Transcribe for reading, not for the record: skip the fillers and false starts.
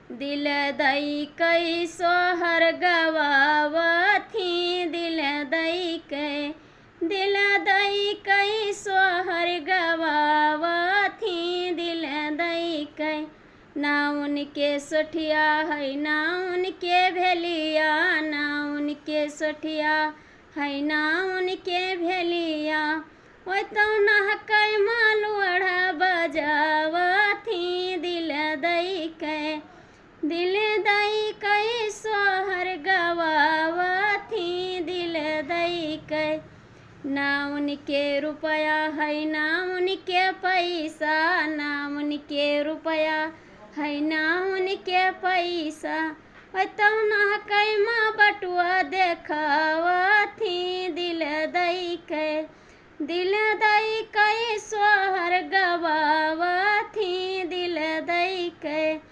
दिल दई कई सोहर गवावथी दिल दई कई सोहर गवावथी दिल दई कई ना उनके सोठिया है ना उनके भेलिया ना उनके सोठिया है ना उनके भेलिया ओय तो नहकै मालुअढ़ा बजावथी दिल दई कई सोहर गवावथी दिल दई कई ना उनके रुपया है ना उनके पैसा ना उनके रुपया है ना उनके पैसा ओय तो नहकै माँ बटुआ देखावथी दिल दई कई सोहर गवावथी दिल दई कई